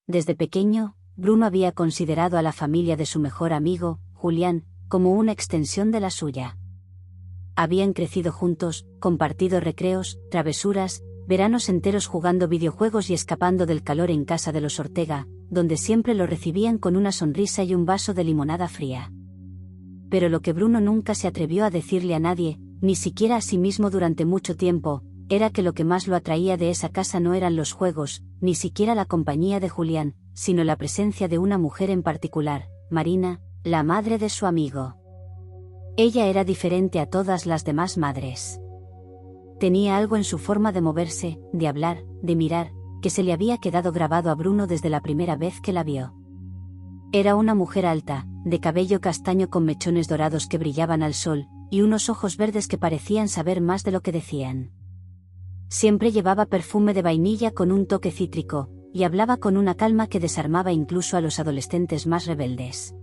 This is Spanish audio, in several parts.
Desde pequeño, Bruno había considerado a la familia de su mejor amigo, Julián, como una extensión de la suya. Habían crecido juntos, compartido recreos, travesuras, veranos enteros jugando videojuegos y escapando del calor en casa de los Ortega, donde siempre lo recibían con una sonrisa y un vaso de limonada fría. Pero lo que Bruno nunca se atrevió a decirle a nadie, ni siquiera a sí mismo durante mucho tiempo, era que lo que más lo atraía de esa casa no eran los juegos, ni siquiera la compañía de Julián, sino la presencia de una mujer en particular, Marina, la madre de su amigo. Ella era diferente a todas las demás madres. Tenía algo en su forma de moverse, de hablar, de mirar, que se le había quedado grabado a Bruno desde la primera vez que la vio. Era una mujer alta, de cabello castaño con mechones dorados que brillaban al sol, y unos ojos verdes que parecían saber más de lo que decían. Siempre llevaba perfume de vainilla con un toque cítrico, y hablaba con una calma que desarmaba incluso a los adolescentes más rebeldes.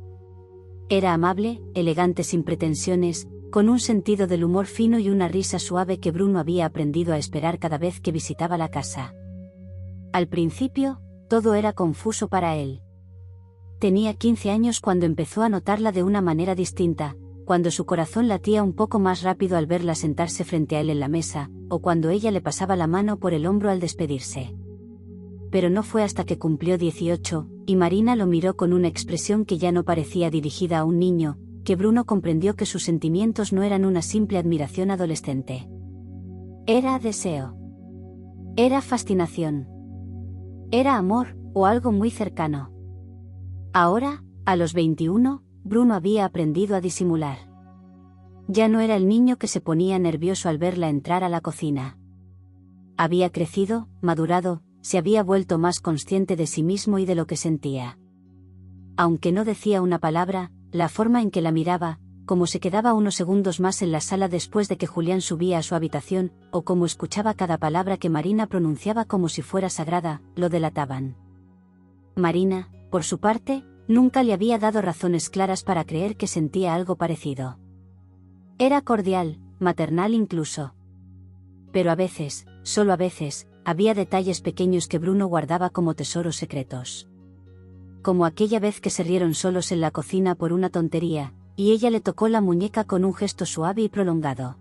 Era amable, elegante sin pretensiones, con un sentido del humor fino y una risa suave que Bruno había aprendido a esperar cada vez que visitaba la casa. Al principio, todo era confuso para él. Tenía 15 años cuando empezó a notarla de una manera distinta, cuando su corazón latía un poco más rápido al verla sentarse frente a él en la mesa, o cuando ella le pasaba la mano por el hombro al despedirse. Pero no fue hasta que cumplió 18, y Marina lo miró con una expresión que ya no parecía dirigida a un niño, que Bruno comprendió que sus sentimientos no eran una simple admiración adolescente. Era deseo. Era fascinación. Era amor, o algo muy cercano. Ahora, a los 21, Bruno había aprendido a disimular. Ya no era el niño que se ponía nervioso al verla entrar a la cocina. Había crecido, madurado, se había vuelto más consciente de sí mismo y de lo que sentía. Aunque no decía una palabra, la forma en que la miraba, como se quedaba unos segundos más en la sala después de que Julián subía a su habitación, o como escuchaba cada palabra que Marina pronunciaba como si fuera sagrada, lo delataban. Marina, por su parte, nunca le había dado razones claras para creer que sentía algo parecido. Era cordial, maternal incluso. Pero a veces, solo a veces, había detalles pequeños que Bruno guardaba como tesoros secretos. Como aquella vez que se rieron solos en la cocina por una tontería, y ella le tocó la muñeca con un gesto suave y prolongado.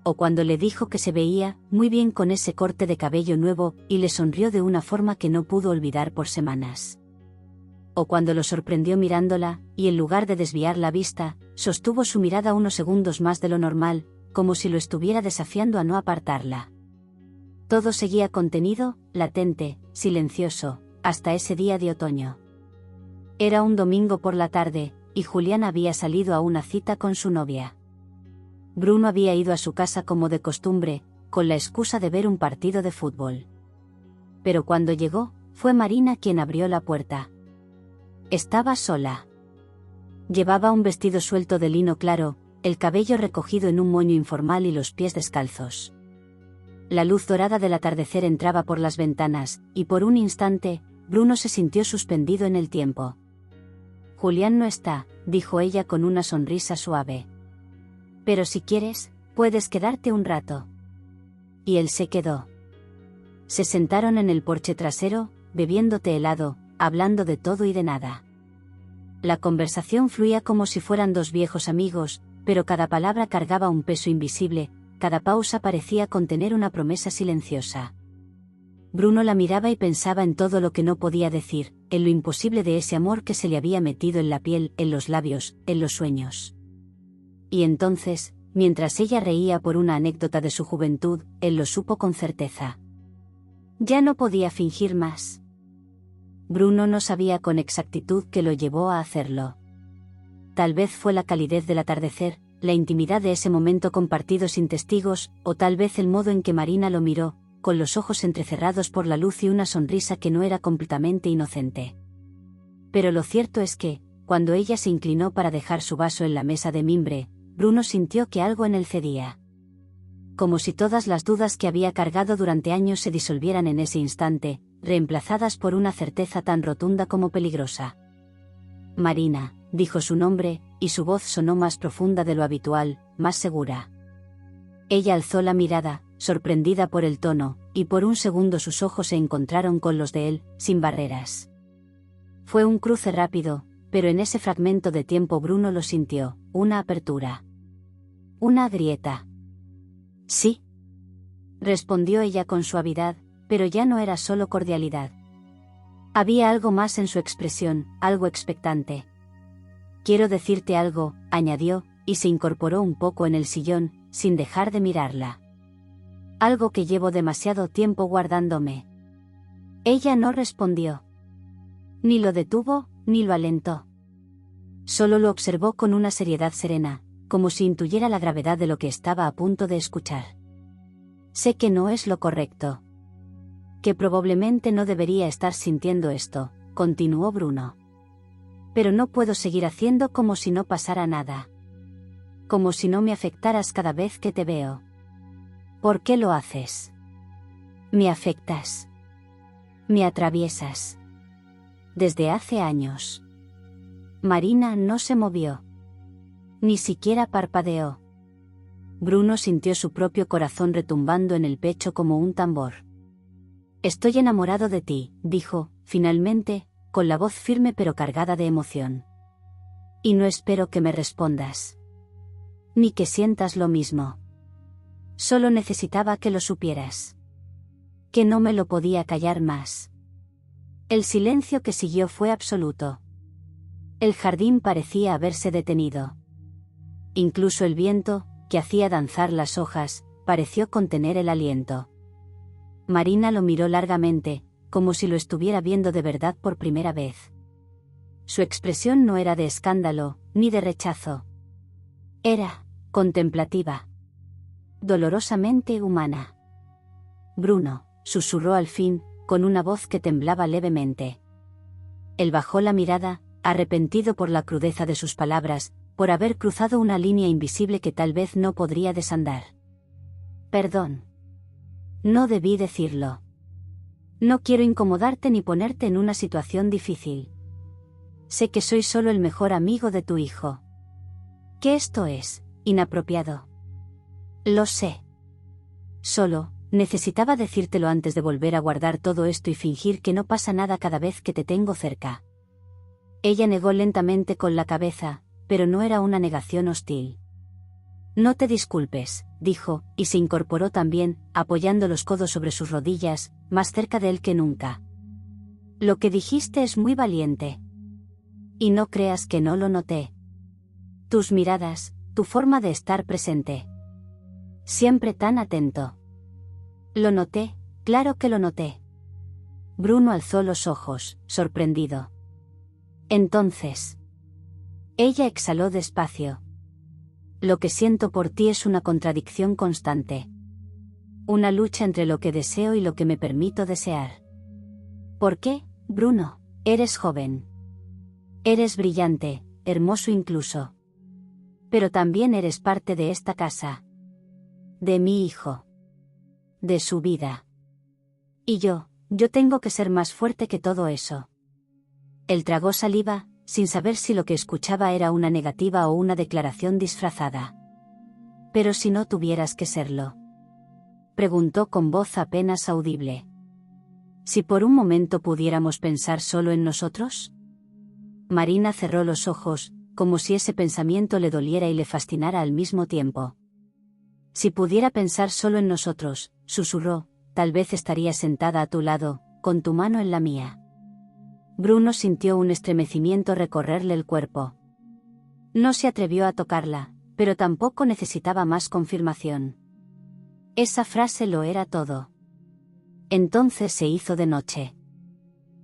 O cuando le dijo que se veía muy bien con ese corte de cabello nuevo, y le sonrió de una forma que no pudo olvidar por semanas. O cuando lo sorprendió mirándola, y en lugar de desviar la vista, sostuvo su mirada unos segundos más de lo normal, como si lo estuviera desafiando a no apartarla. Todo seguía contenido, latente, silencioso, hasta ese día de otoño. Era un domingo por la tarde, y Julián había salido a una cita con su novia. Bruno había ido a su casa como de costumbre, con la excusa de ver un partido de fútbol. Pero cuando llegó, fue Marina quien abrió la puerta. Estaba sola. Llevaba un vestido suelto de lino claro, el cabello recogido en un moño informal y los pies descalzos. La luz dorada del atardecer entraba por las ventanas, y por un instante, Bruno se sintió suspendido en el tiempo. Julián no está, dijo ella con una sonrisa suave. Pero si quieres, puedes quedarte un rato. Y él se quedó. Se sentaron en el porche trasero, bebiendo té helado, hablando de todo y de nada. La conversación fluía como si fueran dos viejos amigos, pero cada palabra cargaba un peso invisible, cada pausa parecía contener una promesa silenciosa. Bruno la miraba y pensaba en todo lo que no podía decir, en lo imposible de ese amor que se le había metido en la piel, en los labios, en los sueños. Y entonces, mientras ella reía por una anécdota de su juventud, él lo supo con certeza. Ya no podía fingir más. Bruno no sabía con exactitud qué lo llevó a hacerlo. Tal vez fue la calidez del atardecer, la intimidad de ese momento compartido sin testigos, o tal vez el modo en que Marina lo miró, con los ojos entrecerrados por la luz y una sonrisa que no era completamente inocente. Pero lo cierto es que, cuando ella se inclinó para dejar su vaso en la mesa de mimbre, Bruno sintió que algo en él cedía. Como si todas las dudas que había cargado durante años se disolvieran en ese instante, reemplazadas por una certeza tan rotunda como peligrosa. Marina, dijo su nombre, y su voz sonó más profunda de lo habitual, más segura. Ella alzó la mirada, sorprendida por el tono, y por un segundo sus ojos se encontraron con los de él, sin barreras. Fue un cruce rápido, pero en ese fragmento de tiempo Bruno lo sintió, una apertura. Una grieta. Sí, respondió ella con suavidad, pero ya no era solo cordialidad. Había algo más en su expresión, algo expectante. Quiero decirte algo, añadió, y se incorporó un poco en el sillón, sin dejar de mirarla. Algo que llevo demasiado tiempo guardándome. Ella no respondió. Ni lo detuvo, ni lo alentó. Solo lo observó con una seriedad serena, como si intuyera la gravedad de lo que estaba a punto de escuchar. Sé que no es lo correcto. Que probablemente no debería estar sintiendo esto, continuó Bruno. Pero no puedo seguir haciendo como si no pasara nada. Como si no me afectaras cada vez que te veo. ¿Por qué lo haces? Me afectas. Me atraviesas. Desde hace años. Marina no se movió. Ni siquiera parpadeó. Bruno sintió su propio corazón retumbando en el pecho como un tambor. Estoy enamorado de ti, dijo, finalmente, con la voz firme pero cargada de emoción. Y no espero que me respondas. Ni que sientas lo mismo. Solo necesitaba que lo supieras. Que no me lo podía callar más. El silencio que siguió fue absoluto. El jardín parecía haberse detenido. Incluso el viento, que hacía danzar las hojas, pareció contener el aliento. Marina lo miró largamente, como si lo estuviera viendo de verdad por primera vez. Su expresión no era de escándalo, ni de rechazo. Era contemplativa. Dolorosamente humana. Bruno, susurró al fin, con una voz que temblaba levemente. Él bajó la mirada, arrepentido por la crudeza de sus palabras, por haber cruzado una línea invisible que tal vez no podría desandar. Perdón. No debí decirlo. No quiero incomodarte ni ponerte en una situación difícil. Sé que soy solo el mejor amigo de tu hijo. Que esto es inapropiado. Lo sé. Solo, necesitaba decírtelo antes de volver a guardar todo esto y fingir que no pasa nada cada vez que te tengo cerca. Ella negó lentamente con la cabeza, pero no era una negación hostil. No te disculpes, dijo, y se incorporó también, apoyando los codos sobre sus rodillas, más cerca de él que nunca. Lo que dijiste es muy valiente. Y no creas que no lo noté. Tus miradas, tu forma de estar presente. Siempre tan atento. Lo noté, claro que lo noté. Bruno alzó los ojos, sorprendido. Entonces. Ella exhaló despacio. Lo que siento por ti es una contradicción constante. Una lucha entre lo que deseo y lo que me permito desear. ¿Por qué, Bruno? Eres joven. Eres brillante, hermoso incluso. Pero también eres parte de esta casa. De mi hijo. De su vida. Y yo tengo que ser más fuerte que todo eso. Él tragó saliva, sin saber si lo que escuchaba era una negativa o una declaración disfrazada. ¿Pero si no tuvieras que serlo? Preguntó con voz apenas audible. ¿Si por un momento pudiéramos pensar solo en nosotros? Marina cerró los ojos, como si ese pensamiento le doliera y le fascinara al mismo tiempo. Si pudiera pensar solo en nosotros, susurró, tal vez estaría sentada a tu lado, con tu mano en la mía. Bruno sintió un estremecimiento recorrerle el cuerpo. No se atrevió a tocarla, pero tampoco necesitaba más confirmación. Esa frase lo era todo. Entonces se hizo de noche.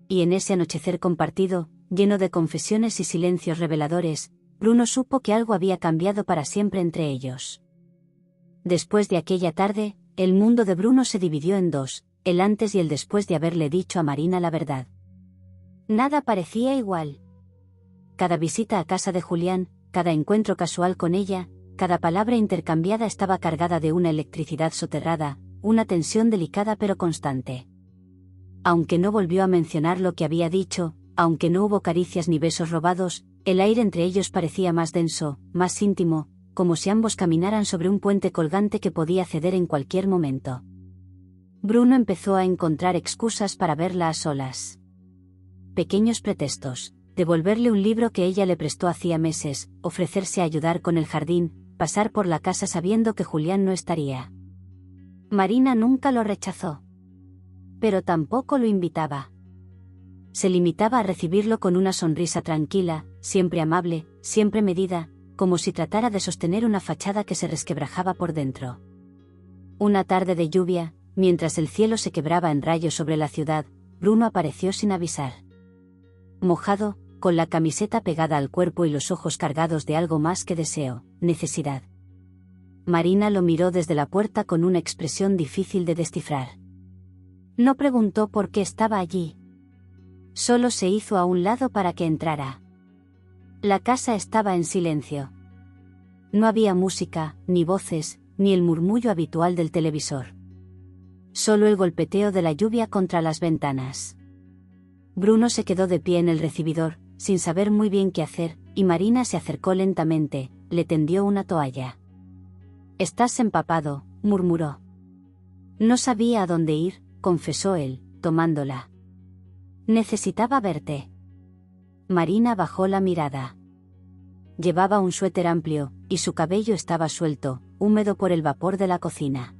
Y en ese anochecer compartido, lleno de confesiones y silencios reveladores, Bruno supo que algo había cambiado para siempre entre ellos. Después de aquella tarde, el mundo de Bruno se dividió en dos, el antes y el después de haberle dicho a Marina la verdad. Nada parecía igual. Cada visita a casa de Julián, cada encuentro casual con ella, cada palabra intercambiada estaba cargada de una electricidad soterrada, una tensión delicada pero constante. Aunque no volvió a mencionar lo que había dicho, aunque no hubo caricias ni besos robados, el aire entre ellos parecía más denso, más íntimo, como si ambos caminaran sobre un puente colgante que podía ceder en cualquier momento. Bruno empezó a encontrar excusas para verla a solas. Pequeños pretextos: devolverle un libro que ella le prestó hacía meses, ofrecerse a ayudar con el jardín, pasar por la casa sabiendo que Julián no estaría. Marina nunca lo rechazó. Pero tampoco lo invitaba. Se limitaba a recibirlo con una sonrisa tranquila, siempre amable, siempre medida, como si tratara de sostener una fachada que se resquebrajaba por dentro. Una tarde de lluvia, mientras el cielo se quebraba en rayos sobre la ciudad, Bruno apareció sin avisar. Mojado, con la camiseta pegada al cuerpo y los ojos cargados de algo más que deseo, necesidad. Marina lo miró desde la puerta con una expresión difícil de descifrar. No preguntó por qué estaba allí. Solo se hizo a un lado para que entrara. La casa estaba en silencio. No había música, ni voces, ni el murmullo habitual del televisor. Solo el golpeteo de la lluvia contra las ventanas. Bruno se quedó de pie en el recibidor, sin saber muy bien qué hacer, y Marina se acercó lentamente, le tendió una toalla. «Estás empapado», murmuró. «No sabía a dónde ir», confesó él, tomándola. «Necesitaba verte». Marina bajó la mirada. Llevaba un suéter amplio, y su cabello estaba suelto, húmedo por el vapor de la cocina.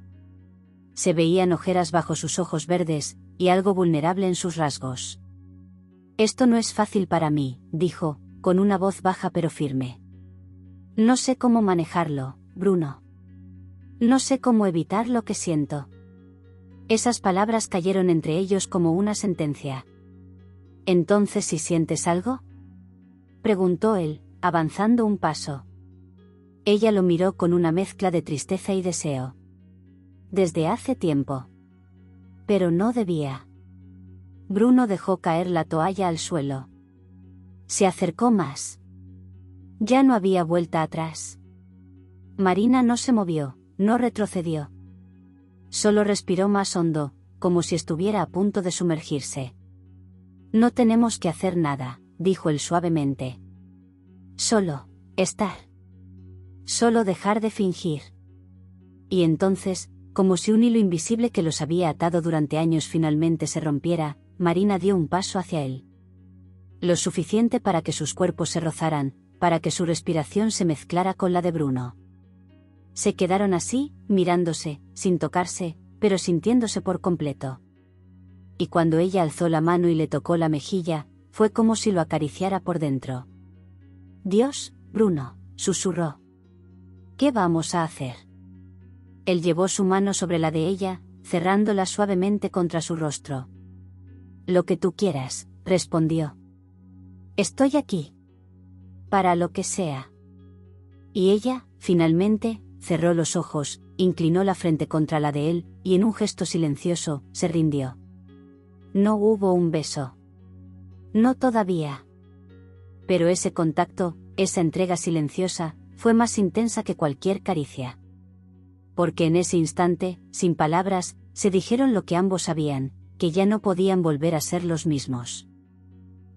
Se veían ojeras bajo sus ojos verdes, y algo vulnerable en sus rasgos. «Esto no es fácil para mí», dijo, con una voz baja pero firme. «No sé cómo manejarlo, Bruno. No sé cómo evitar lo que siento». Esas palabras cayeron entre ellos como una sentencia. «¿Entonces si sientes algo?», preguntó él, avanzando un paso. Ella lo miró con una mezcla de tristeza y deseo. «Desde hace tiempo». Pero no debía. Bruno dejó caer la toalla al suelo. Se acercó más. Ya no había vuelta atrás. Marina no se movió, no retrocedió. Solo respiró más hondo, como si estuviera a punto de sumergirse. «No tenemos que hacer nada», dijo él suavemente. «Solo estar. Solo dejar de fingir». Y entonces, como si un hilo invisible que los había atado durante años finalmente se rompiera, Marina dio un paso hacia él. Lo suficiente para que sus cuerpos se rozaran, para que su respiración se mezclara con la de Bruno. Se quedaron así, mirándose, sin tocarse, pero sintiéndose por completo. Y cuando ella alzó la mano y le tocó la mejilla, fue como si lo acariciara por dentro. «Dios, Bruno», susurró. «¿Qué vamos a hacer?». Él llevó su mano sobre la de ella, cerrándola suavemente contra su rostro. «Lo que tú quieras», respondió. «Estoy aquí. Para lo que sea». Y ella, finalmente, cerró los ojos, inclinó la frente contra la de él, y en un gesto silencioso, se rindió. No hubo un beso. No todavía. Pero ese contacto, esa entrega silenciosa, fue más intensa que cualquier caricia. Porque en ese instante, sin palabras, se dijeron lo que ambos sabían, que ya no podían volver a ser los mismos.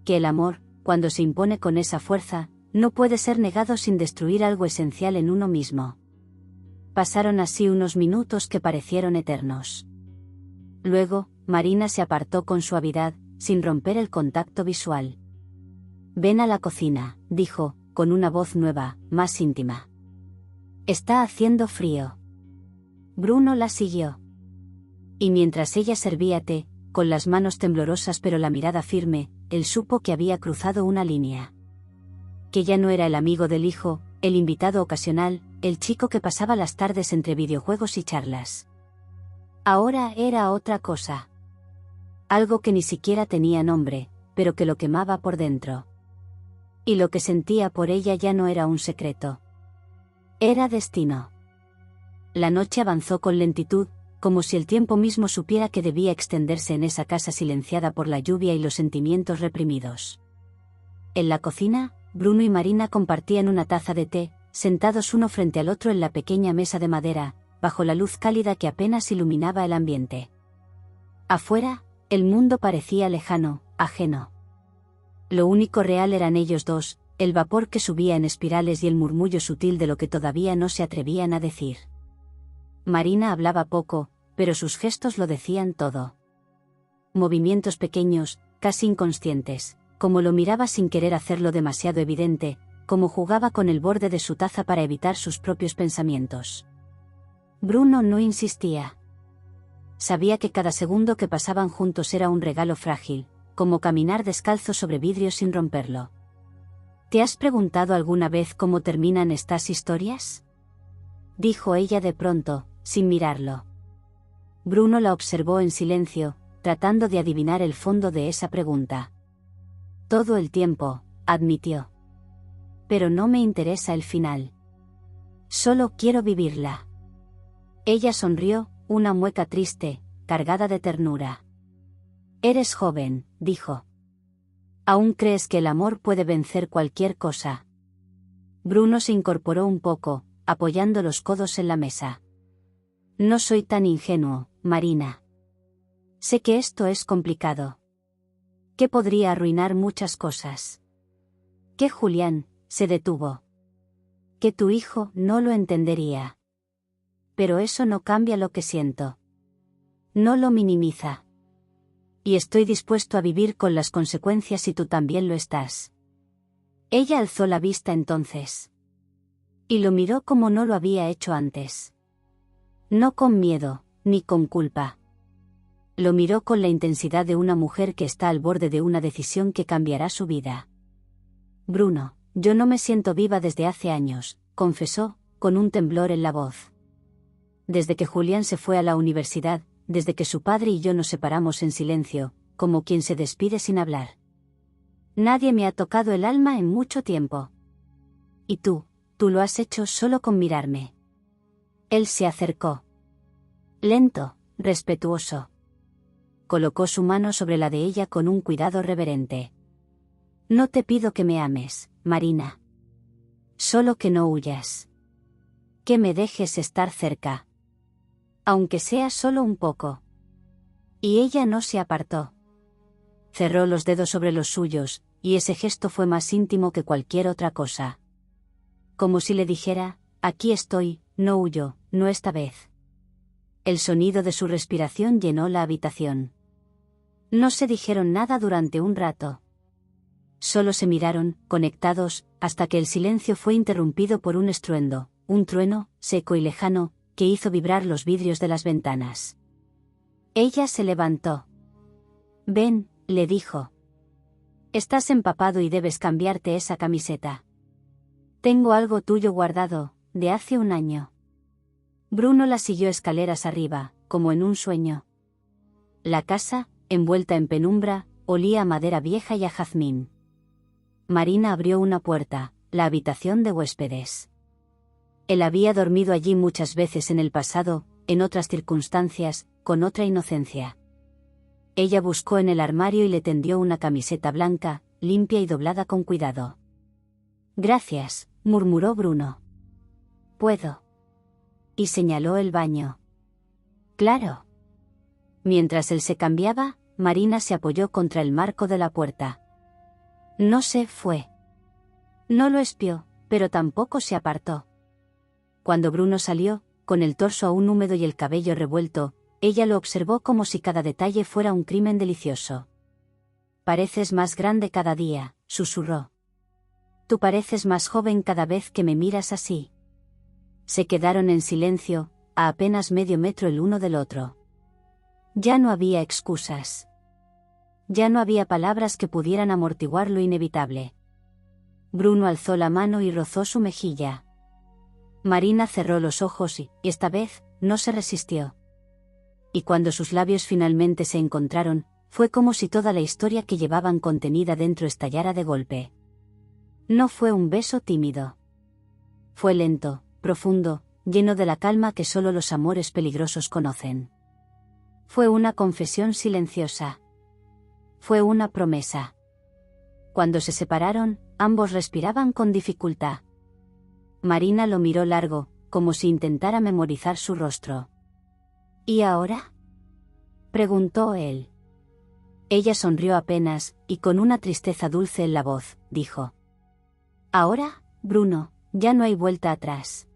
Que el amor, cuando se impone con esa fuerza, no puede ser negado sin destruir algo esencial en uno mismo. Pasaron así unos minutos que parecieron eternos. Luego, Marina se apartó con suavidad, sin romper el contacto visual. «Ven a la cocina», dijo, con una voz nueva, más íntima. «Está haciendo frío». Bruno la siguió. Y mientras ella servía té, con las manos temblorosas pero la mirada firme, él supo que había cruzado una línea. Que ya no era el amigo del hijo, el invitado ocasional, el chico que pasaba las tardes entre videojuegos y charlas. Ahora era otra cosa. Algo que ni siquiera tenía nombre, pero que lo quemaba por dentro. Y lo que sentía por ella ya no era un secreto. Era destino. La noche avanzó con lentitud, como si el tiempo mismo supiera que debía extenderse en esa casa silenciada por la lluvia y los sentimientos reprimidos. En la cocina, Bruno y Marina compartían una taza de té, sentados uno frente al otro en la pequeña mesa de madera, bajo la luz cálida que apenas iluminaba el ambiente. Afuera, el mundo parecía lejano, ajeno. Lo único real eran ellos dos, el vapor que subía en espirales y el murmullo sutil de lo que todavía no se atrevían a decir. Marina hablaba poco, pero sus gestos lo decían todo. Movimientos pequeños, casi inconscientes, como lo miraba sin querer hacerlo demasiado evidente, como jugaba con el borde de su taza para evitar sus propios pensamientos. Bruno no insistía. Sabía que cada segundo que pasaban juntos era un regalo frágil, como caminar descalzo sobre vidrio sin romperlo. ¿Te has preguntado alguna vez cómo terminan estas historias?, dijo ella de pronto, sin mirarlo. Bruno la observó en silencio, tratando de adivinar el fondo de esa pregunta. Todo el tiempo, admitió. Pero no me interesa el final. Solo quiero vivirla. Ella sonrió, una mueca triste, cargada de ternura. Eres joven, dijo. ¿Aún crees que el amor puede vencer cualquier cosa? Bruno se incorporó un poco, apoyando los codos en la mesa. No soy tan ingenuo, Marina. Sé que esto es complicado. Que podría arruinar muchas cosas. Que Julián se detuvo. Que tu hijo no lo entendería. Pero eso no cambia lo que siento. No lo minimiza. Y estoy dispuesto a vivir con las consecuencias si tú también lo estás. Ella alzó la vista entonces. Y lo miró como no lo había hecho antes. No con miedo, ni con culpa. Lo miró con la intensidad de una mujer que está al borde de una decisión que cambiará su vida. Bruno, yo no me siento viva desde hace años, confesó, con un temblor en la voz. Desde que Julián se fue a la universidad, desde que su padre y yo nos separamos en silencio, como quien se despide sin hablar. Nadie me ha tocado el alma en mucho tiempo. Y tú lo has hecho solo con mirarme. Él se acercó. Lento, respetuoso. Colocó su mano sobre la de ella con un cuidado reverente. No te pido que me ames, Marina. Solo que no huyas. Que me dejes estar cerca. Aunque sea solo un poco. Y ella no se apartó. Cerró los dedos sobre los suyos, y ese gesto fue más íntimo que cualquier otra cosa. Como si le dijera, aquí estoy, no huyo, no esta vez. El sonido de su respiración llenó la habitación. No se dijeron nada durante un rato. Solo se miraron, conectados, hasta que el silencio fue interrumpido por un estruendo, un trueno, seco y lejano, que hizo vibrar los vidrios de las ventanas. Ella se levantó. Ven, le dijo. Estás empapado y debes cambiarte esa camiseta. Tengo algo tuyo guardado, de hace un año. Bruno la siguió escaleras arriba, como en un sueño. La casa, envuelta en penumbra, olía a madera vieja y a jazmín. Marina abrió una puerta, la habitación de huéspedes. Él había dormido allí muchas veces en el pasado, en otras circunstancias, con otra inocencia. Ella buscó en el armario y le tendió una camiseta blanca, limpia y doblada con cuidado. Gracias, murmuró Bruno. ¿Puedo? Y señaló el baño. Claro. Mientras él se cambiaba, Marina se apoyó contra el marco de la puerta. No se fue. No lo espió, pero tampoco se apartó. Cuando Bruno salió, con el torso aún húmedo y el cabello revuelto, ella lo observó como si cada detalle fuera un crimen delicioso. Pareces más grande cada día, susurró. Tú pareces más joven cada vez que me miras así. Se quedaron en silencio, a apenas medio metro el uno del otro. Ya no había excusas. Ya no había palabras que pudieran amortiguar lo inevitable. Bruno alzó la mano y rozó su mejilla. Marina cerró los ojos y, esta vez, no se resistió. Y cuando sus labios finalmente se encontraron, fue como si toda la historia que llevaban contenida dentro estallara de golpe. No fue un beso tímido. Fue lento, profundo, lleno de la calma que solo los amores peligrosos conocen. Fue una confesión silenciosa. Fue una promesa. Cuando se separaron, ambos respiraban con dificultad. Marina lo miró largo, como si intentara memorizar su rostro. ¿Y ahora?, preguntó él. Ella sonrió apenas, y con una tristeza dulce en la voz, dijo. Ahora, Bruno, ya no hay vuelta atrás.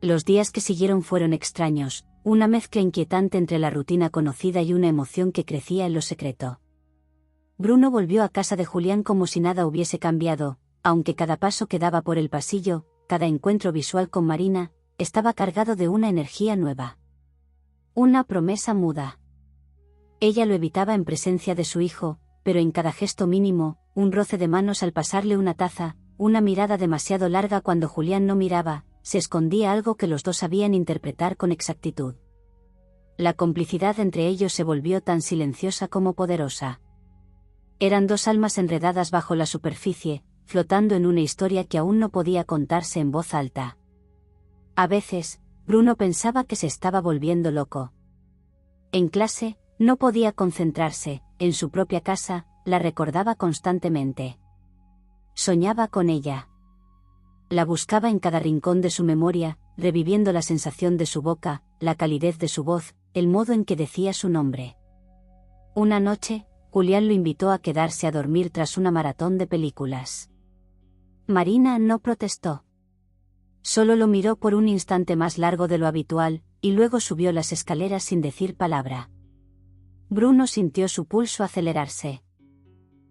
Los días que siguieron fueron extraños, una mezcla inquietante entre la rutina conocida y una emoción que crecía en lo secreto. Bruno volvió a casa de Julián como si nada hubiese cambiado, aunque cada paso que daba por el pasillo, cada encuentro visual con Marina, estaba cargado de una energía nueva. Una promesa muda. Ella lo evitaba en presencia de su hijo, pero en cada gesto mínimo, un roce de manos al pasarle una taza, una mirada demasiado larga cuando Julián no miraba, se escondía algo que los dos sabían interpretar con exactitud. La complicidad entre ellos se volvió tan silenciosa como poderosa. Eran dos almas enredadas bajo la superficie, flotando en una historia que aún no podía contarse en voz alta. A veces, Bruno pensaba que se estaba volviendo loco. En clase, no podía concentrarse, en su propia casa, la recordaba constantemente. Soñaba con ella. La buscaba en cada rincón de su memoria, reviviendo la sensación de su boca, la calidez de su voz, el modo en que decía su nombre. Una noche, Julián lo invitó a quedarse a dormir tras una maratón de películas. Marina no protestó. Solo lo miró por un instante más largo de lo habitual, y luego subió las escaleras sin decir palabra. Bruno sintió su pulso acelerarse.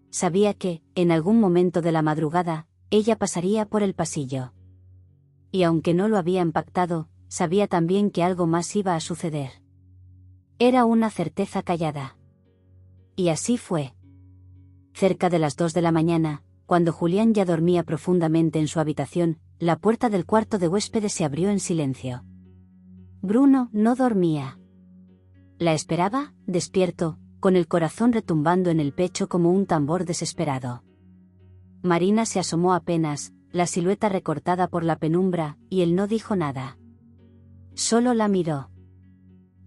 Sabía que, en algún momento de la madrugada, ella pasaría por el pasillo. Y aunque no lo habían pactado, sabía también que algo más iba a suceder. Era una certeza callada. Y así fue. Cerca de las 2 de la mañana, cuando Julián ya dormía profundamente en su habitación, la puerta del cuarto de huéspedes se abrió en silencio. Bruno no dormía. La esperaba, despierto, con el corazón retumbando en el pecho como un tambor desesperado. Marina se asomó apenas, la silueta recortada por la penumbra, y él no dijo nada. Solo la miró.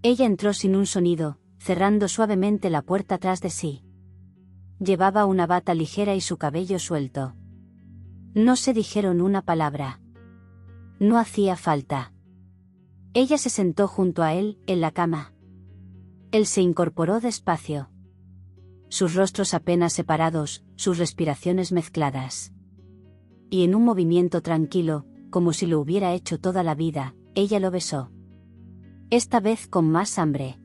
Ella entró sin un sonido, cerrando suavemente la puerta tras de sí. Llevaba una bata ligera y su cabello suelto. No se dijeron una palabra. No hacía falta. Ella se sentó junto a él, en la cama. Él se incorporó despacio. Sus rostros apenas separados, sus respiraciones mezcladas. Y en un movimiento tranquilo, como si lo hubiera hecho toda la vida, ella lo besó. Esta vez con más hambre.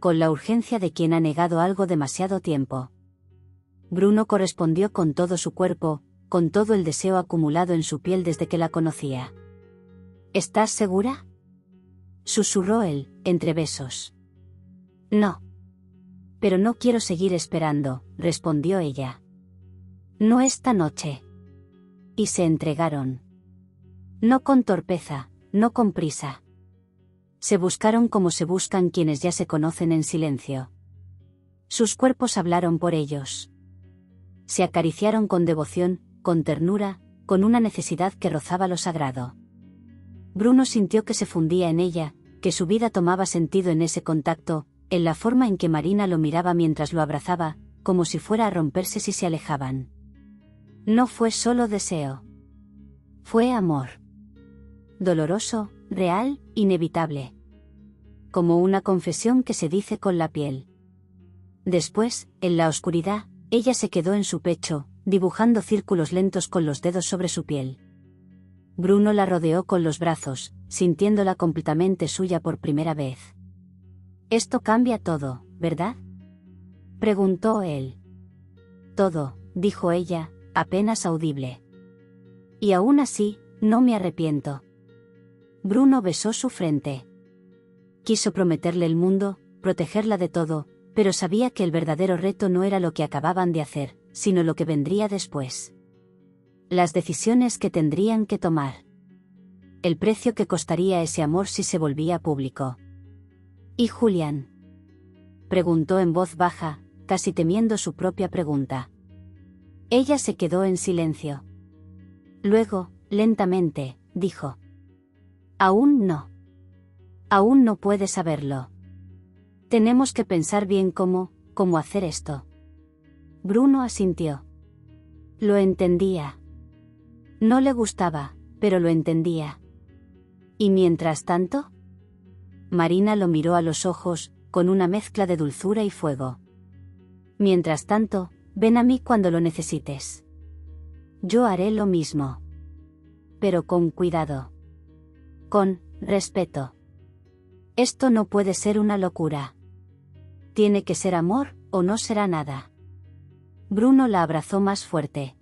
Con la urgencia de quien ha negado algo demasiado tiempo. Bruno correspondió con todo su cuerpo, con todo el deseo acumulado en su piel desde que la conocía. ¿Estás segura?, susurró él, entre besos. No. Pero no quiero seguir esperando, respondió ella. No esta noche. Y se entregaron. No con torpeza, no con prisa. Se buscaron como se buscan quienes ya se conocen en silencio. Sus cuerpos hablaron por ellos. Se acariciaron con devoción, con ternura, con una necesidad que rozaba lo sagrado. Bruno sintió que se fundía en ella, que su vida tomaba sentido en ese contacto, en la forma en que Marina lo miraba mientras lo abrazaba, como si fuera a romperse si se alejaban. No fue solo deseo. Fue amor. Doloroso, real, inevitable. Como una confesión que se dice con la piel. Después, en la oscuridad, ella se quedó en su pecho, dibujando círculos lentos con los dedos sobre su piel. Bruno la rodeó con los brazos, sintiéndola completamente suya por primera vez. «Esto cambia todo, ¿verdad?», preguntó él. «Todo», dijo ella, apenas audible. «Y aún así, no me arrepiento». Bruno besó su frente. Quiso prometerle el mundo, protegerla de todo, pero sabía que el verdadero reto no era lo que acababan de hacer, sino lo que vendría después. Las decisiones que tendrían que tomar. El precio que costaría ese amor si se volvía público. ¿Y Julián?, preguntó en voz baja, casi temiendo su propia pregunta. Ella se quedó en silencio. Luego, lentamente, dijo: «Aún no. Aún no puedes saberlo. Tenemos que pensar bien cómo hacer esto». Bruno asintió. Lo entendía. No le gustaba, pero lo entendía. ¿Y mientras tanto? Marina lo miró a los ojos, con una mezcla de dulzura y fuego. Mientras tanto, ven a mí cuando lo necesites. Yo haré lo mismo. Pero con cuidado. Con respeto. Esto no puede ser una locura. Tiene que ser amor, o no será nada. Bruno la abrazó más fuerte.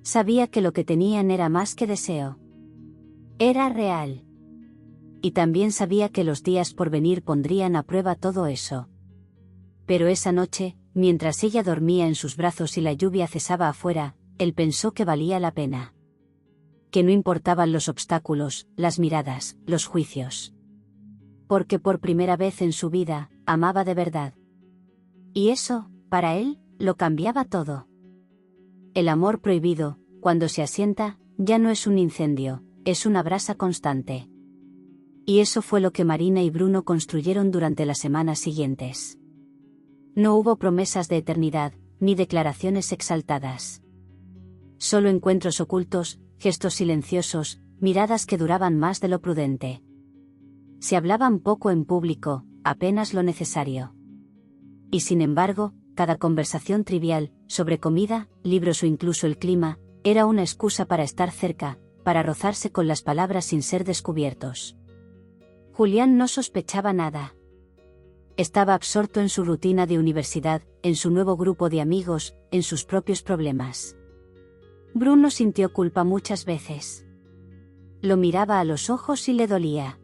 Sabía que lo que tenían era más que deseo. Era real. Y también sabía que los días por venir pondrían a prueba todo eso. Pero esa noche, mientras ella dormía en sus brazos y la lluvia cesaba afuera, él pensó que valía la pena. Que no importaban los obstáculos, las miradas, los juicios. Porque por primera vez en su vida, amaba de verdad. Y eso, para él, lo cambiaba todo. El amor prohibido, cuando se asienta, ya no es un incendio, es una brasa constante. Y eso fue lo que Marina y Bruno construyeron durante las semanas siguientes. No hubo promesas de eternidad, ni declaraciones exaltadas. Solo encuentros ocultos, gestos silenciosos, miradas que duraban más de lo prudente. Se hablaban poco en público, apenas lo necesario. Y sin embargo, cada conversación trivial, sobre comida, libros o incluso el clima, era una excusa para estar cerca, para rozarse con las palabras sin ser descubiertos. Julián no sospechaba nada. Estaba absorto en su rutina de universidad, en su nuevo grupo de amigos, en sus propios problemas. Bruno sintió culpa muchas veces. Lo miraba a los ojos y le dolía.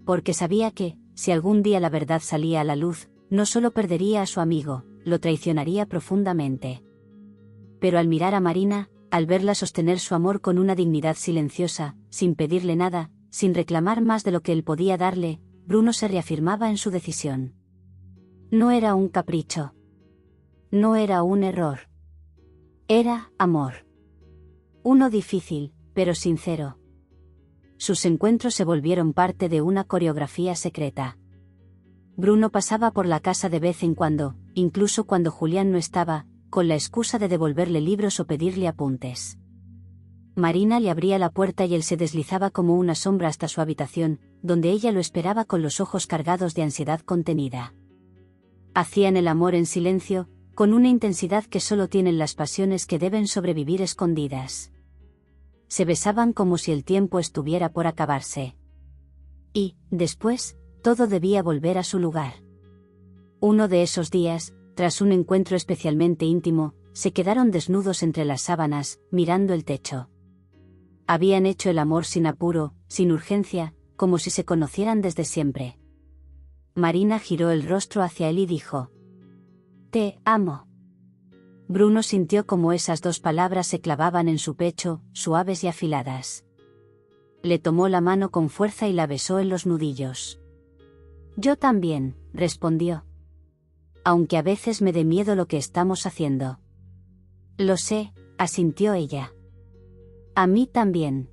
Porque sabía que, si algún día la verdad salía a la luz, no solo perdería a su amigo, lo traicionaría profundamente. Pero al mirar a Marina, al verla sostener su amor con una dignidad silenciosa, sin pedirle nada, sin reclamar más de lo que él podía darle, Bruno se reafirmaba en su decisión. No era un capricho. No era un error. Era amor. Uno difícil, pero sincero. Sus encuentros se volvieron parte de una coreografía secreta. Bruno pasaba por la casa de vez en cuando, incluso cuando Julián no estaba, con la excusa de devolverle libros o pedirle apuntes. Marina le abría la puerta y él se deslizaba como una sombra hasta su habitación, donde ella lo esperaba con los ojos cargados de ansiedad contenida. Hacían el amor en silencio, con una intensidad que solo tienen las pasiones que deben sobrevivir escondidas. Se besaban como si el tiempo estuviera por acabarse. Y, después, todo debía volver a su lugar. Uno de esos días, tras un encuentro especialmente íntimo, se quedaron desnudos entre las sábanas, mirando el techo. Habían hecho el amor sin apuro, sin urgencia, como si se conocieran desde siempre. Marina giró el rostro hacia él y dijo: «Te amo». Bruno sintió como esas dos palabras se clavaban en su pecho, suaves y afiladas. Le tomó la mano con fuerza y la besó en los nudillos. «Yo también», respondió. «Aunque a veces me dé miedo lo que estamos haciendo». «Lo sé», asintió ella. «A mí también.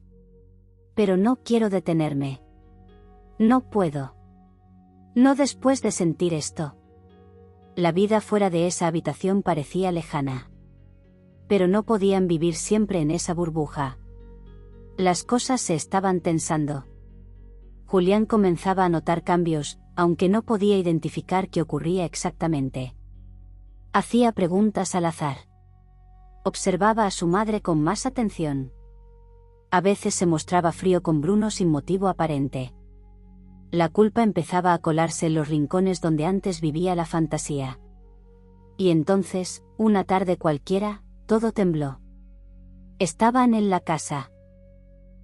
Pero no quiero detenerme. No puedo. No después de sentir esto». La vida fuera de esa habitación parecía lejana. Pero no podían vivir siempre en esa burbuja. Las cosas se estaban tensando. Julián comenzaba a notar cambios, aunque no podía identificar qué ocurría exactamente. Hacía preguntas al azar. Observaba a su madre con más atención. A veces se mostraba frío con Bruno sin motivo aparente. La culpa empezaba a colarse en los rincones donde antes vivía la fantasía. Y entonces, una tarde cualquiera, todo tembló. Estaban en la casa.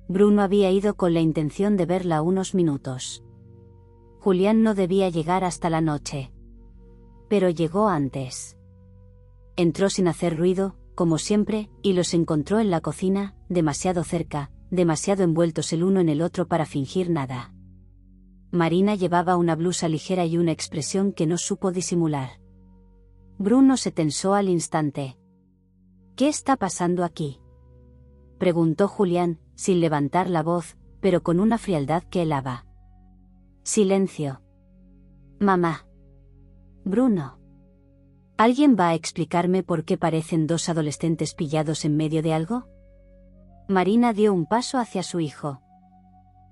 Bruno había ido con la intención de verla unos minutos. Julián no debía llegar hasta la noche. Pero llegó antes. Entró sin hacer ruido, como siempre, y los encontró en la cocina, demasiado cerca, demasiado envueltos el uno en el otro para fingir nada. Marina llevaba una blusa ligera y una expresión que no supo disimular. Bruno se tensó al instante. «¿Qué está pasando aquí?», preguntó Julián, sin levantar la voz, pero con una frialdad que helaba. Silencio. «Mamá». «Bruno. ¿Alguien va a explicarme por qué parecen dos adolescentes pillados en medio de algo?». Marina dio un paso hacia su hijo.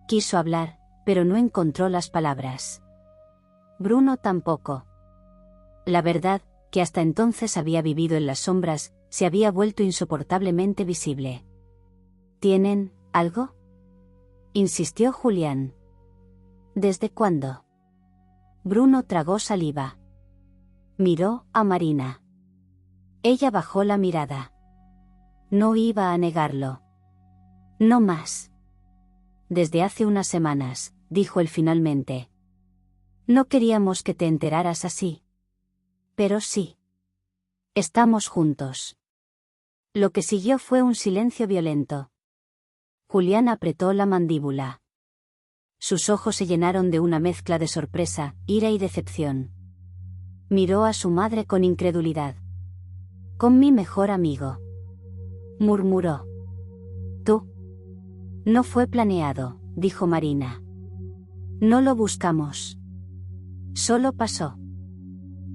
Quiso hablar, pero no encontró las palabras. Bruno tampoco. La verdad, que hasta entonces había vivido en las sombras, se había vuelto insoportablemente visible. ¿Tienen algo?, insistió Julián. ¿Desde cuándo? Bruno tragó saliva. Miró a Marina. Ella bajó la mirada. No iba a negarlo. No más. Desde hace unas semanas, dijo él finalmente. No queríamos que te enteraras así. Pero sí. Estamos juntos. Lo que siguió fue un silencio violento. Julián apretó la mandíbula. Sus ojos se llenaron de una mezcla de sorpresa, ira y decepción. Miró a su madre con incredulidad. Con mi mejor amigo, murmuró. Tú. No fue planeado, dijo Marina. No lo buscamos. Solo pasó.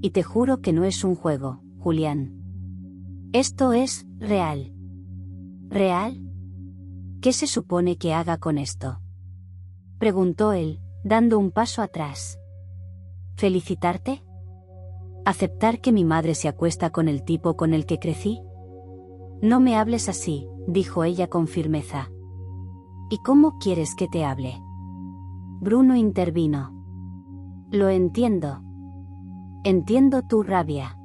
Y te juro que no es un juego, Julián. Esto es real. ¿Real? ¿Qué se supone que haga con esto?, preguntó él, dando un paso atrás. ¿Felicitarte? ¿Aceptar que mi madre se acuesta con el tipo con el que crecí? No me hables así, dijo ella con firmeza. ¿Y cómo quieres que te hable? Bruno intervino. Lo entiendo. Entiendo tu rabia.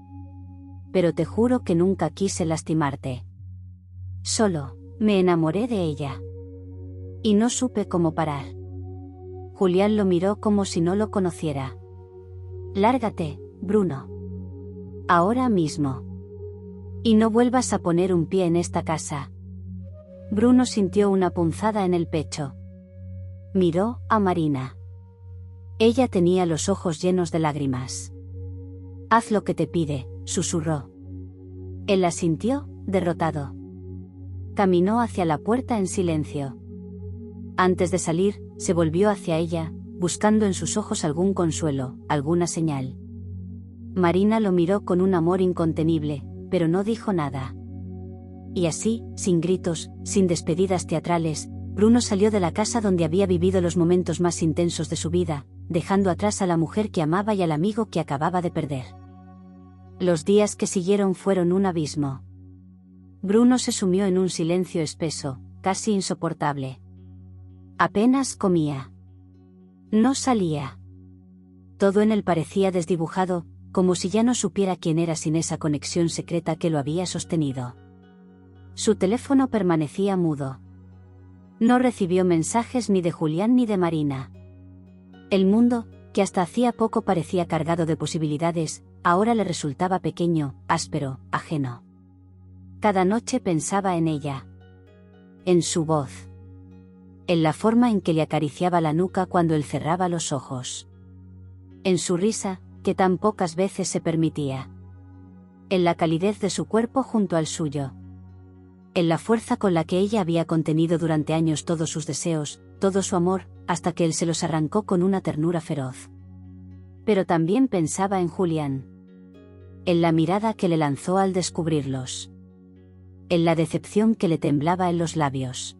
Pero te juro que nunca quise lastimarte. Solo, me enamoré de ella. Y no supe cómo parar. Julián lo miró como si no lo conociera. Lárgate, Bruno. Ahora mismo. Y no vuelvas a poner un pie en esta casa. Bruno sintió una punzada en el pecho. Miró a Marina. Ella tenía los ojos llenos de lágrimas. Haz lo que te pide, susurró. Él asintió, derrotado. Caminó hacia la puerta en silencio. Antes de salir, se volvió hacia ella, buscando en sus ojos algún consuelo, alguna señal. Marina lo miró con un amor incontenible, pero no dijo nada. Y así, sin gritos, sin despedidas teatrales, Bruno salió de la casa donde había vivido los momentos más intensos de su vida, dejando atrás a la mujer que amaba y al amigo que acababa de perder. Los días que siguieron fueron un abismo. Bruno se sumió en un silencio espeso, casi insoportable. Apenas comía. No salía. Todo en él parecía desdibujado, como si ya no supiera quién era sin esa conexión secreta que lo había sostenido. Su teléfono permanecía mudo. No recibió mensajes ni de Julián ni de Marina. El mundo, que hasta hacía poco parecía cargado de posibilidades, ahora le resultaba pequeño, áspero, ajeno. Cada noche pensaba en ella. En su voz. En la forma en que le acariciaba la nuca cuando él cerraba los ojos. En su risa, que tan pocas veces se permitía. En la calidez de su cuerpo junto al suyo. En la fuerza con la que ella había contenido durante años todos sus deseos, todo su amor, hasta que él se los arrancó con una ternura feroz. Pero también pensaba en Julián. En la mirada que le lanzó al descubrirlos. En la decepción que le temblaba en los labios.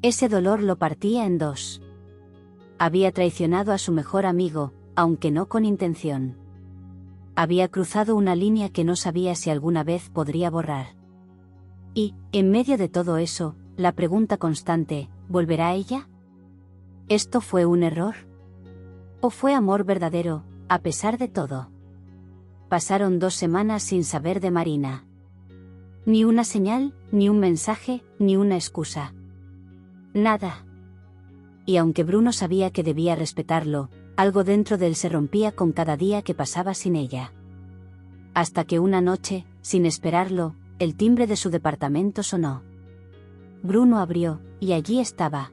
Ese dolor lo partía en dos. Había traicionado a su mejor amigo, aunque no con intención. Había cruzado una línea que no sabía si alguna vez podría borrar. Y, en medio de todo eso, la pregunta constante, ¿volverá ella? ¿Esto fue un error? ¿O fue amor verdadero, a pesar de todo? Pasaron 2 semanas sin saber de Marina. Ni una señal, ni un mensaje, ni una excusa. Nada. Y aunque Bruno sabía que debía respetarlo, algo dentro de él se rompía con cada día que pasaba sin ella. Hasta que una noche, sin esperarlo, el timbre de su departamento sonó. Bruno abrió, y allí estaba.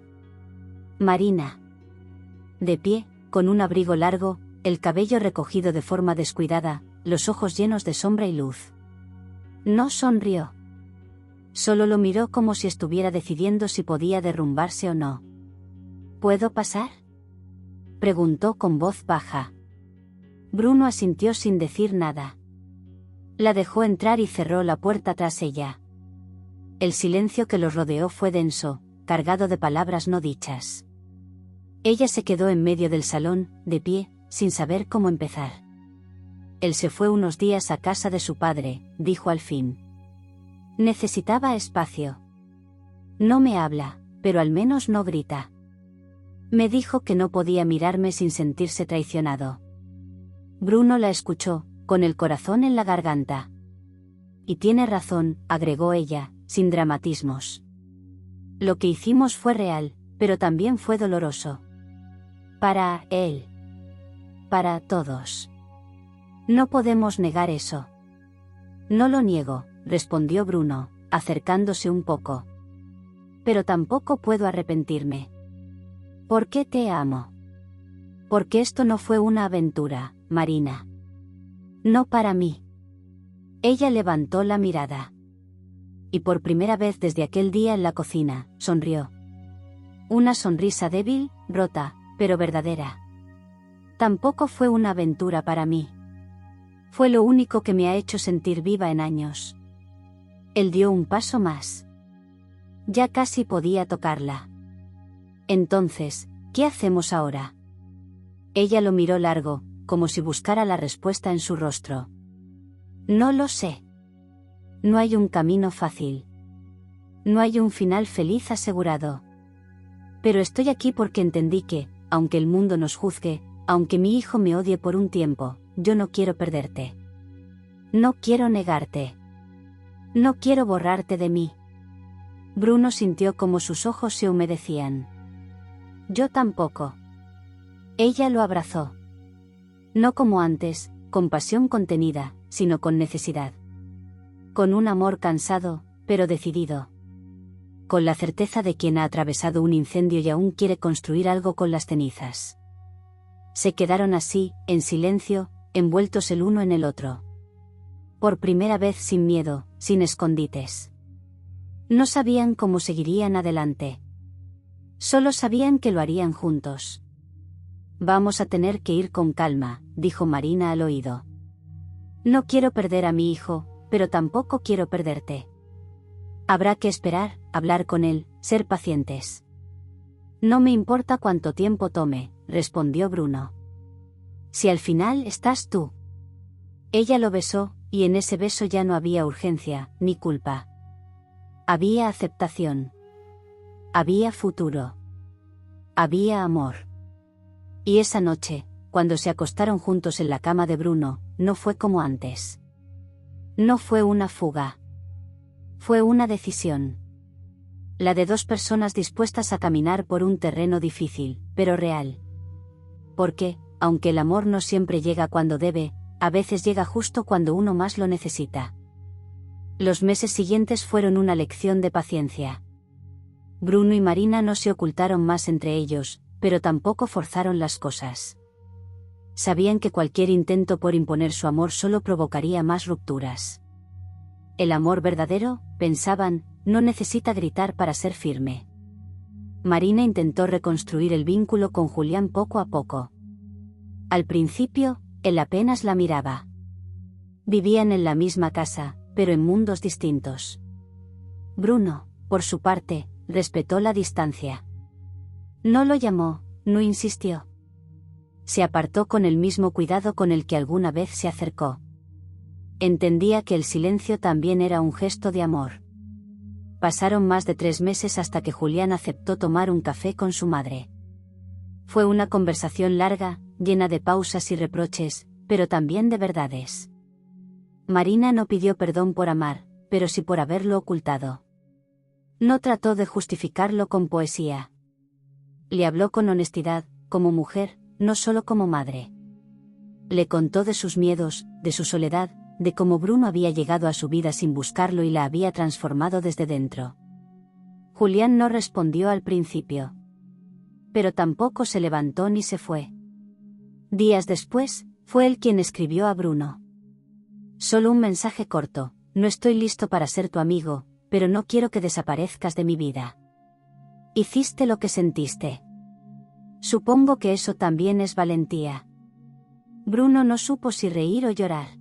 Marina. De pie, con un abrigo largo, el cabello recogido de forma descuidada, los ojos llenos de sombra y luz. No sonrió. Solo lo miró como si estuviera decidiendo si podía derrumbarse o no. ¿Puedo pasar?, preguntó con voz baja. Bruno asintió sin decir nada. La dejó entrar y cerró la puerta tras ella. El silencio que los rodeó fue denso, cargado de palabras no dichas. Ella se quedó en medio del salón, de pie, sin saber cómo empezar. Él se fue unos días a casa de su padre, dijo al fin. Necesitaba espacio. No me habla, pero al menos no grita. Me dijo que no podía mirarme sin sentirse traicionado. Bruno la escuchó, con el corazón en la garganta. Y tiene razón, agregó ella, sin dramatismos. Lo que hicimos fue real, pero también fue doloroso. Para él. Para todos. No podemos negar eso. No lo niego, respondió Bruno, acercándose un poco. Pero tampoco puedo arrepentirme. ¿Por qué te amo? Porque esto no fue una aventura, Marina. No para mí. Ella levantó la mirada. Y por primera vez desde aquel día en la cocina, sonrió. Una sonrisa débil, rota, pero verdadera. Tampoco fue una aventura para mí. Fue lo único que me ha hecho sentir viva en años. Él dio un paso más. Ya casi podía tocarla. Entonces, ¿qué hacemos ahora? Ella lo miró largo, como si buscara la respuesta en su rostro. No lo sé. No hay un camino fácil. No hay un final feliz asegurado. Pero estoy aquí porque entendí que, aunque el mundo nos juzgue, aunque mi hijo me odie por un tiempo, yo no quiero perderte. No quiero negarte. No quiero borrarte de mí. Bruno sintió como sus ojos se humedecían. Yo tampoco. Ella lo abrazó. No como antes, con pasión contenida, sino con necesidad. Con un amor cansado, pero decidido. Con la certeza de quien ha atravesado un incendio y aún quiere construir algo con las cenizas. Se quedaron así, en silencio, envueltos el uno en el otro. Por primera vez sin miedo, sin escondites. No sabían cómo seguirían adelante. Solo sabían que lo harían juntos. Vamos a tener que ir con calma, dijo Marina al oído. No quiero perder a mi hijo, pero tampoco quiero perderte. Habrá que esperar, hablar con él, ser pacientes. No me importa cuánto tiempo tome, respondió Bruno. Si al final estás tú. Ella lo besó, y en ese beso ya no había urgencia, ni culpa. Había aceptación. Había futuro. Había amor. Y esa noche, cuando se acostaron juntos en la cama de Bruno, no fue como antes. No fue una fuga. Fue una decisión. La de dos personas dispuestas a caminar por un terreno difícil, pero real. Porque, aunque el amor no siempre llega cuando debe, a veces llega justo cuando uno más lo necesita. Los meses siguientes fueron una lección de paciencia. Bruno y Marina no se ocultaron más entre ellos, pero tampoco forzaron las cosas. Sabían que cualquier intento por imponer su amor solo provocaría más rupturas. El amor verdadero, pensaban, no necesita gritar para ser firme. Marina intentó reconstruir el vínculo con Julián poco a poco. Al principio, él apenas la miraba. Vivían en la misma casa, pero en mundos distintos. Bruno, por su parte, respetó la distancia. No lo llamó, no insistió. Se apartó con el mismo cuidado con el que alguna vez se acercó. Entendía que el silencio también era un gesto de amor. Pasaron más de 3 meses hasta que Julián aceptó tomar un café con su madre. Fue una conversación larga, llena de pausas y reproches, pero también de verdades. Marina no pidió perdón por amar, pero sí por haberlo ocultado. No trató de justificarlo con poesía. Le habló con honestidad, como mujer, no solo como madre. Le contó de sus miedos, de su soledad, de cómo Bruno había llegado a su vida sin buscarlo y la había transformado desde dentro. Julián no respondió al principio. Pero tampoco se levantó ni se fue. Días después, fue él quien escribió a Bruno. Solo un mensaje corto: no estoy listo para ser tu amigo, pero no quiero que desaparezcas de mi vida. Hiciste lo que sentiste. Supongo que eso también es valentía. Bruno no supo si reír o llorar.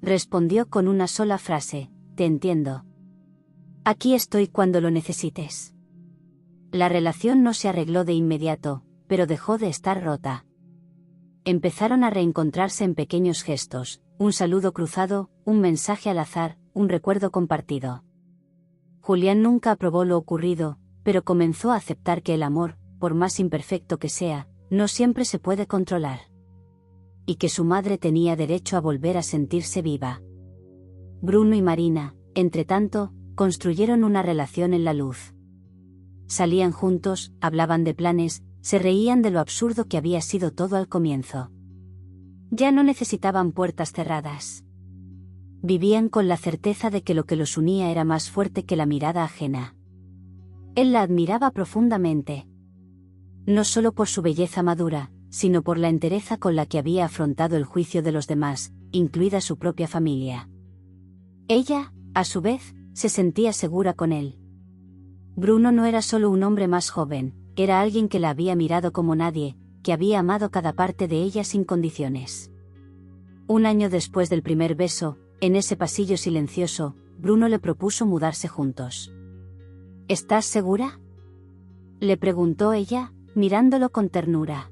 Respondió con una sola frase: te entiendo. Aquí estoy cuando lo necesites. La relación no se arregló de inmediato, pero dejó de estar rota. Empezaron a reencontrarse en pequeños gestos, un saludo cruzado, un mensaje al azar, un recuerdo compartido. Julián nunca aprobó lo ocurrido, pero comenzó a aceptar que el amor, por más imperfecto que sea, no siempre se puede controlar. Y que su madre tenía derecho a volver a sentirse viva. Bruno y Marina, entretanto, construyeron una relación en la luz. Salían juntos, hablaban de planes, se reían de lo absurdo que había sido todo al comienzo. Ya no necesitaban puertas cerradas. Vivían con la certeza de que lo que los unía era más fuerte que la mirada ajena. Él la admiraba profundamente. No solo por su belleza madura, sino por la entereza con la que había afrontado el juicio de los demás, incluida su propia familia. Ella, a su vez, se sentía segura con él. Bruno no era solo un hombre más joven, era alguien que la había mirado como nadie, que había amado cada parte de ella sin condiciones. Un año después del primer beso, en ese pasillo silencioso, Bruno le propuso mudarse juntos. ¿Estás segura?, le preguntó ella, mirándolo con ternura.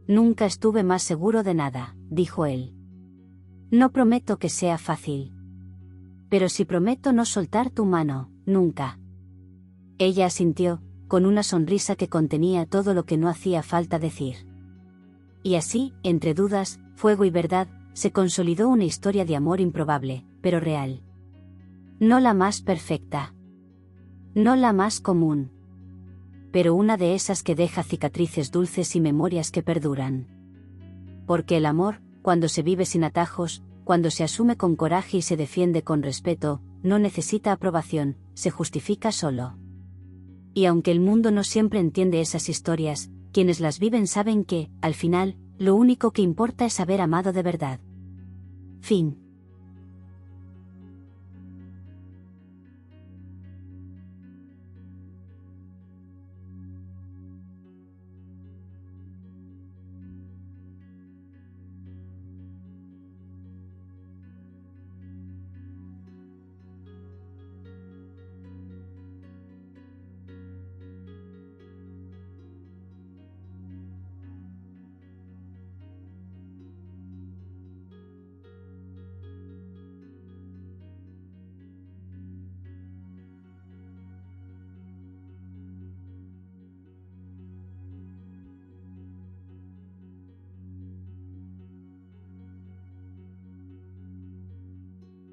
Nunca estuve más seguro de nada, dijo él. No prometo que sea fácil. Pero sí prometo no soltar tu mano, nunca. Ella asintió, con una sonrisa que contenía todo lo que no hacía falta decir. Y así, entre dudas, fuego y verdad, se consolidó una historia de amor improbable, pero real. No la más perfecta. No la más común. Pero una de esas que deja cicatrices dulces y memorias que perduran. Porque el amor, cuando se vive sin atajos, cuando se asume con coraje y se defiende con respeto, no necesita aprobación, se justifica solo. Y aunque el mundo no siempre entiende esas historias, quienes las viven saben que, al final, lo único que importa es haber amado de verdad. Fin.